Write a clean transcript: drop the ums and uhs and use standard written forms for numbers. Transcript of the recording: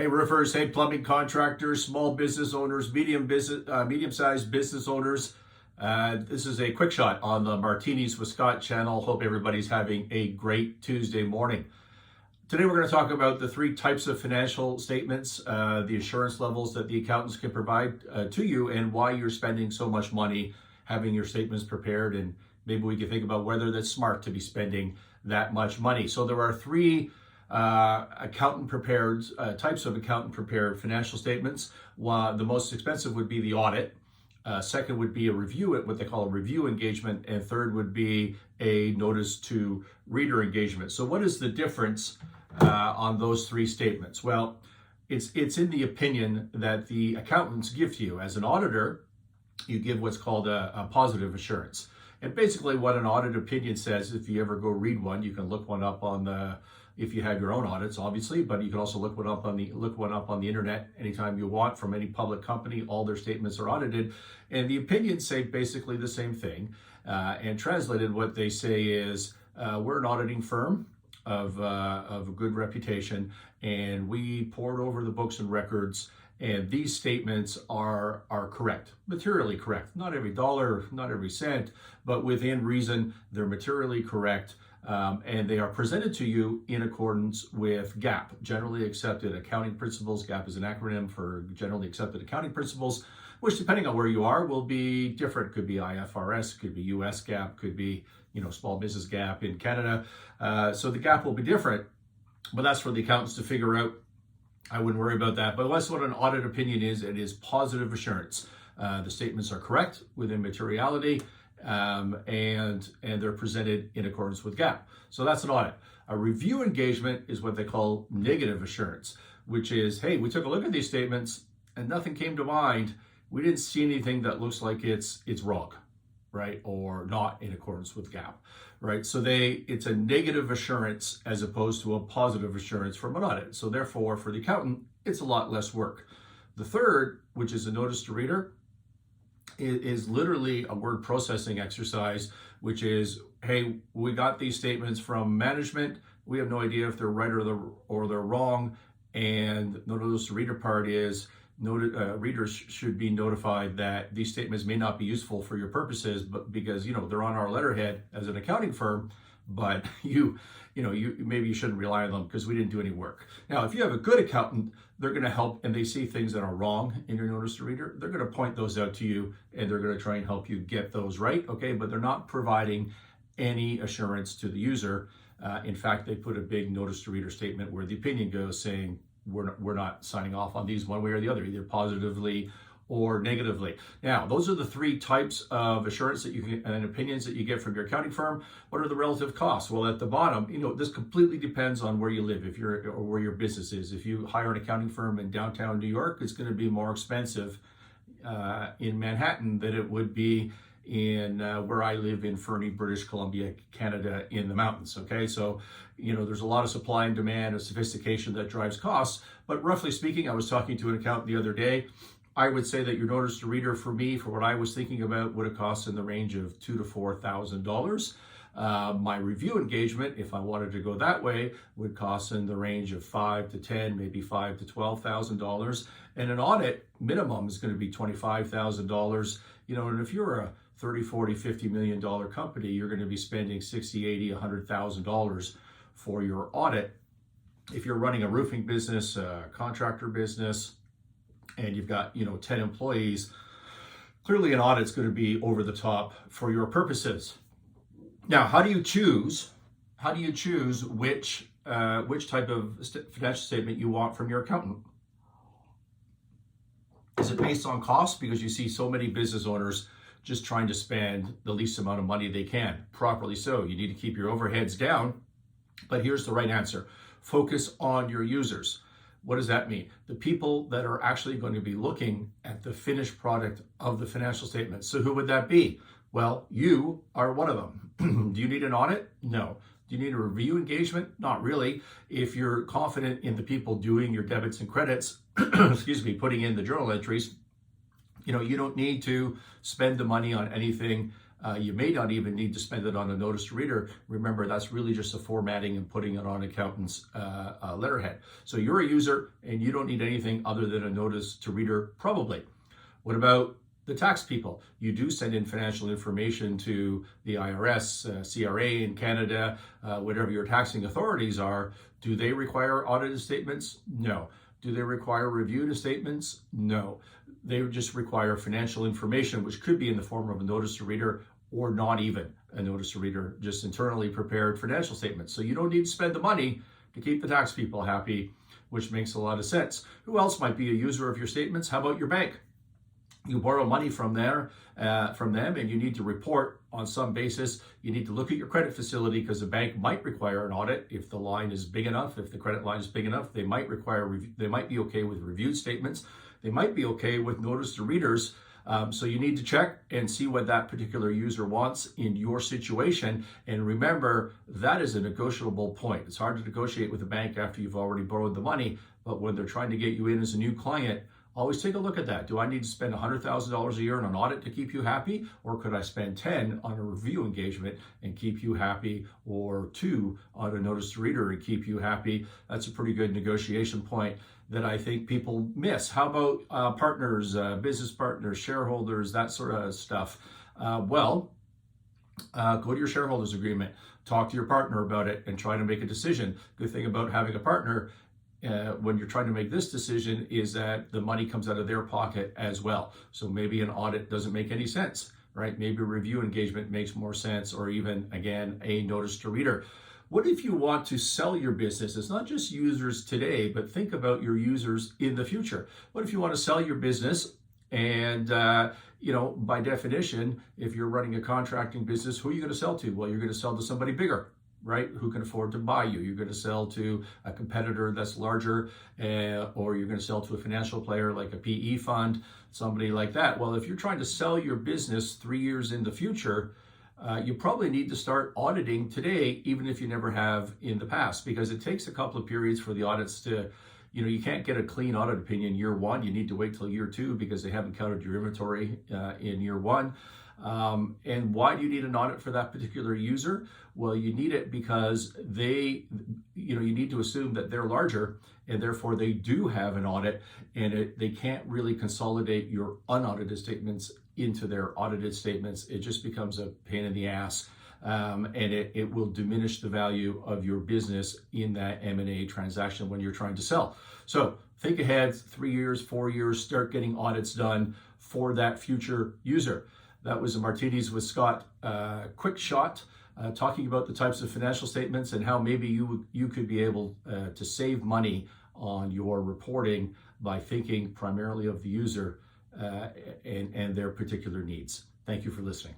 Hey roofers, hey plumbing contractors, small business owners, medium-sized business owners. This is a quick shot on the Martinis with Scott channel. Hope everybody's having a great Tuesday morning. Today we're going to talk about the three types of financial statements, the assurance levels that the accountants can provide to you, and why you're spending so much money having your statements prepared. And maybe we can think about whether that's smart to be spending that much money. So there are three types of accountant prepared financial statements. The most expensive would be the audit. Second would be a review, what they call a review engagement, and third would be a notice to reader engagement. So what is the difference on those three statements? Well, it's in the opinion that the accountants give to you. As an auditor, you give what's called a positive assurance. And basically what an audit opinion says, if you ever go read one, you can look one up on if you have your own audits, obviously, but you can also look one up on the internet anytime you want from any public company. All their statements are audited, and the opinions say basically the same thing. And translated, what they say is, we're an auditing firm of a good reputation, and we pored over the books and records, and these statements are correct, materially correct. Not every dollar, not every cent, but within reason, they're materially correct. And they are presented to you in accordance with GAAP, Generally Accepted Accounting Principles. GAAP is an acronym for Generally Accepted Accounting Principles, which, depending on where you are, will be different. Could be IFRS, could be US GAAP, could be small business GAAP in Canada. So the GAAP will be different, but that's for the accountants to figure out. I wouldn't worry about that. But that's what an audit opinion is. It is positive assurance. The statements are correct within materiality. And they're presented in accordance with GAAP. So that's an audit. A review engagement is what they call negative assurance, which is, hey, we took a look at these statements and nothing came to mind. We didn't see anything that looks like it's wrong, right? Or not in accordance with GAAP, right? So it's a negative assurance as opposed to a positive assurance from an audit. So therefore, for the accountant, it's a lot less work. The third, which is a notice to reader, is literally a word processing exercise, which is, hey, we got these statements from management. We have no idea if they're right or they're wrong. And the notice to reader part is readers should be notified that these statements may not be useful for your purposes, but because they're on our letterhead as an accounting firm, but maybe you shouldn't rely on them because we didn't do any work. Now, if you have a good accountant, they're going to help, and they see things that are wrong in your notice to reader, they're going to point those out to you, and they're going to try and help you get those right, okay? But they're not providing any assurance to the user. In fact, they put a big notice to reader statement where the opinion goes saying, we're not signing off on these one way or the other, either positively or negatively. Now, those are the three types of assurance that you can, and opinions that you get from your accounting firm. What are the relative costs? Well, at the bottom, this completely depends on where you live, or where your business is. If you hire an accounting firm in downtown New York, it's going to be more expensive in Manhattan than it would be in where I live in Fernie, British Columbia, Canada, in the mountains. Okay, so there's a lot of supply and demand, of sophistication that drives costs. But roughly speaking, I was talking to an accountant the other day. I would say that your notice to reader for me, for what I was thinking about, would have cost in the range of $2,000 to $4,000. My review engagement, if I wanted to go that way, would cost in the range of $5,000 to $10,000, maybe $5,000 to $12,000. And an audit minimum is going to be $25,000. And if you're a $30, $40, $50 million company, you're going to be spending $60,000, $80,000, $100,000 for your audit. If you're running a roofing business, a contractor business, and you've got 10 employees, clearly an audit's going to be over the top for your purposes. Now, how do you choose which type of financial statement you want from your accountant? Is it based on cost? Because you see so many business owners just trying to spend the least amount of money they can. Properly so. You need to keep your overheads down. But here's the right answer. Focus on your users. What does that mean? The people that are actually going to be looking at the finished product of the financial statement. So who would that be? Well, you are one of them. Do you need an audit? No. Do you need a review engagement? Not really. If you're confident in the people doing your debits and credits, putting in the journal entries, you don't need to spend the money on anything You may not even need to spend it on a notice to reader. Remember, that's really just a formatting and putting it on accountant's letterhead. So you're a user and you don't need anything other than a notice to reader, probably. What about the tax people? You do send in financial information to the IRS, CRA in Canada, whatever your taxing authorities are. Do they require audited statements? No. Do they require reviewed statements? No. They just require financial information, which could be in the form of a notice to reader or not even a notice to reader, just internally prepared financial statements. So you don't need to spend the money to keep the tax people happy, which makes a lot of sense. Who else might be a user of your statements? How about your bank? You borrow money from them, and you need to report on some basis. You need to look at your credit facility because the bank might require an audit if the line is big enough. If the credit line is big enough, they might be okay with reviewed statements. They might be okay with notice to readers. So you need to check and see what that particular user wants in your situation. And remember, that is a negotiable point. It's hard to negotiate with a bank after you've already borrowed the money, but when they're trying to get you in as a new client, always take a look at that. Do I need to spend $100,000 a year on an audit to keep you happy? Or could I spend 10 on a review engagement and keep you happy, or 2 on a notice to reader and keep you happy? That's a pretty good negotiation point that I think people miss. How about partners, business partners, shareholders, that sort of stuff? Go to your shareholders agreement, talk to your partner about it and try to make a decision. Good thing about having a partner when you're trying to make this decision is that the money comes out of their pocket as well. So maybe an audit doesn't make any sense, right? Maybe a review engagement makes more sense, or even, again, a notice to reader. What if you want to sell your business? It's not just users today, but think about your users in the future. What if you want to sell your business and, by definition, if you're running a contracting business, who are you going to sell to? Well, you're going to sell to somebody bigger, right? Who can afford to buy you. You're going to sell to a competitor that's larger, or you're going to sell to a financial player like a PE fund, somebody like that. Well, if you're trying to sell your business 3 years in the future, you probably need to start auditing today, even if you never have in the past, because it takes a couple of periods for the audits to, you can't get a clean audit opinion year 1. You need to wait till year 2 because they haven't counted your inventory in year 1. And why do you need an audit for that particular user? Well, you need it because you need to assume that they're larger and therefore they do have an audit, and they can't really consolidate your unaudited statements into their audited statements. It just becomes a pain in the ass, and it will diminish the value of your business in that M&A transaction when you're trying to sell. So think ahead, 3 years, 4 years, start getting audits done for that future user. That was a Martinis with Scott quick shot, talking about the types of financial statements and how maybe you could be able to save money on your reporting by thinking primarily of the user and their particular needs. Thank you for listening.